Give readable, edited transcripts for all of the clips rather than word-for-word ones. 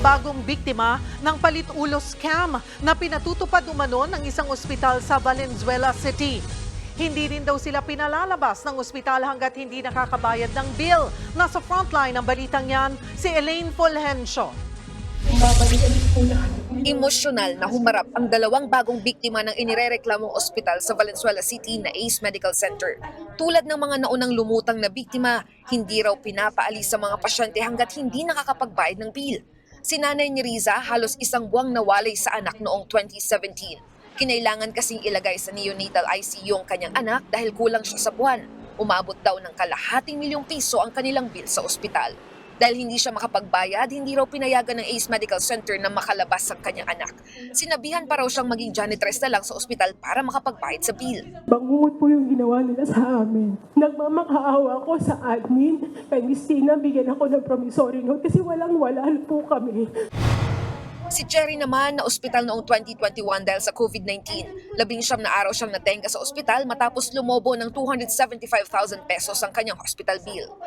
bagong biktima ng palit-ulo scam na pinatutupad umano ng isang ospital sa Valenzuela City. Hindi rin daw sila pinalalabas ng ospital hanggat hindi nakakabayad ng bill. Nasa frontline ng balitang yan, si Elaine Fulgencio. Emosyonal na humarap ang dalawang bagong biktima ng inirereklamong ospital sa Valenzuela City na Ace Medical Center. Tulad ng mga naunang lumutang na biktima, hindi raw pinapaalis sa mga pasyente hanggat hindi nakakapagbayad ng bill. Si Nanay ni Riza halos isang buwang nawalay sa anak noong 2017. Kinailangan kasing ilagay sa neonatal ICU ang kanyang anak dahil kulang siya sa buwan. Umabot daw ng ₱250,000 ang kanilang bill sa ospital. Dahil hindi siya makapagbayad, hindi raw pinayagan ng Ace Medical Center na makalabas ang kanyang anak. Sinabihan pa raw siyang maging janitress na lang sa ospital para makapagbayad sa bill. Bangungot po yung ginawa nila sa amin. Nagmamakaawa ako sa admin. Kay Miss Tina, bigyan ako ng promissory note kasi walang-wala po kami. Si Cherry naman na ospital noong 2021 dahil sa COVID-19. 19 na araw siyang natenga sa ospital matapos lumobo ng ₱275,000 ang kanyang hospital bill.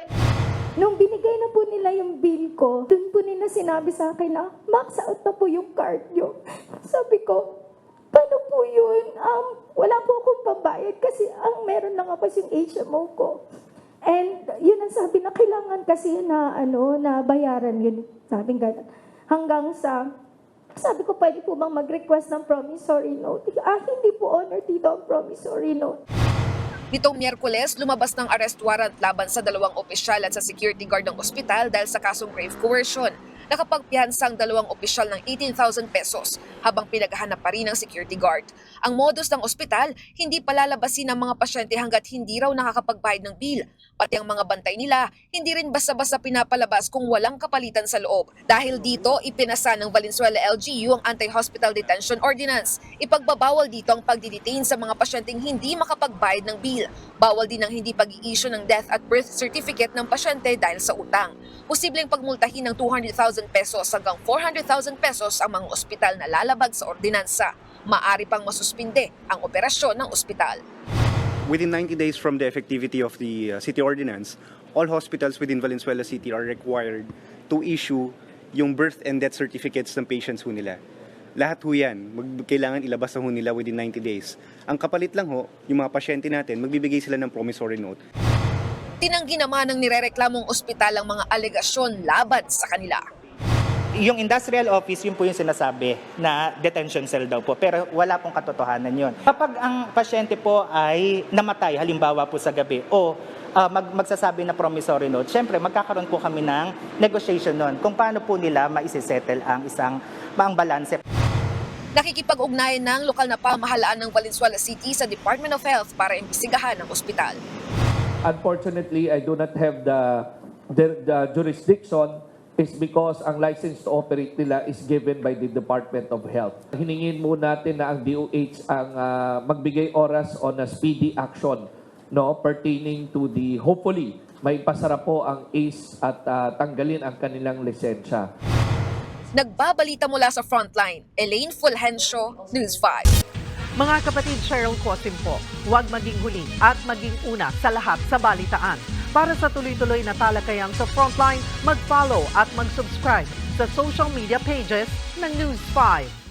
Nung binigay na po nila yung bill ko, dun po nila sinabi sa akin na max out na po yung card nyo. Sabi ko, paano po yun? Wala po akong pambayad kasi ang meron lang ako yung HMO ko. And yun ang sabi na kailangan kasi na bayaran yun. Sabi ganun. Hanggang sa, sabi ko pwede po bang mag-request ng promissory note? Hindi po honor dito ang promissory note. Nitong Miyerkules, lumabas ng arrest warrant laban sa dalawang opisyal at sa security guard ng ospital dahil sa kasong grave coercion. Nakapagpiyansa ang dalawang opisyal ng ₱18,000 habang pinaghahanap pa rin ng security guard. Ang modus ng ospital, hindi palalabasin ang mga pasyente hanggat hindi raw nakakapagbayad ng bill. Pati ang mga bantay nila, hindi rin basta-basta pinapalabas kung walang kapalitan sa loob. Dahil dito, ipinasa ng Valenzuela LGU ang Anti-Hospital Detention Ordinance. Ipagbabawal dito ang pagdidetain sa mga pasyenteng hindi makapagbayad ng bill. Bawal din ang hindi pag-i-issue ng death at birth certificate ng pasyente dahil sa utang. Posibleng pagmultahin ng ₱200,000 hanggang ₱400,000 ang mga ospital na lalabag sa ordinansa. Maari pang masuspinde ang operasyon ng ospital. Within 90 days from the effectivity of the city ordinance, all hospitals within Valenzuela City are required to issue yung birth and death certificates ng patients ho nila. Lahat ho yan, kailangan ilabas na ho nila within 90 days. Ang kapalit lang ho, yung mga pasyente natin, magbibigay sila ng promissory note. Tinanggi naman ng nirereklamong ospital ang mga alegasyon laban sa kanila. Yung industrial office, yun po yung sinasabi na detention cell daw po. Pero wala pong katotohanan yun. Kapag ang pasyente po ay namatay, halimbawa po sa gabi, o magsasabi na promissory note, syempre magkakaroon po kami ng negotiation nun kung paano po nila maisisettle ang isang balanse. Nakikipag-ugnayan ng lokal na pamahalaan ng Valenzuela City sa Department of Health para imbestigahan ang ospital. Unfortunately, I do not have the jurisdiction is because ang license to operate nila is given by the Department of Health. Hiningin muna natin na ang DOH ang magbigay oras on a speedy action pertaining to the, hopefully, may pasara po ang ACE at tanggalin ang kanilang lisensya. Nagbabalita mula sa frontline, Elaine Fulgencio, News 5. Mga kapatid, Cheryl Cosim po, huwag maging huli at maging una sa lahat sa balitaan. Para sa tuloy-tuloy na talakayang sa Frontline, mag-follow at mag-subscribe sa social media pages ng News 5.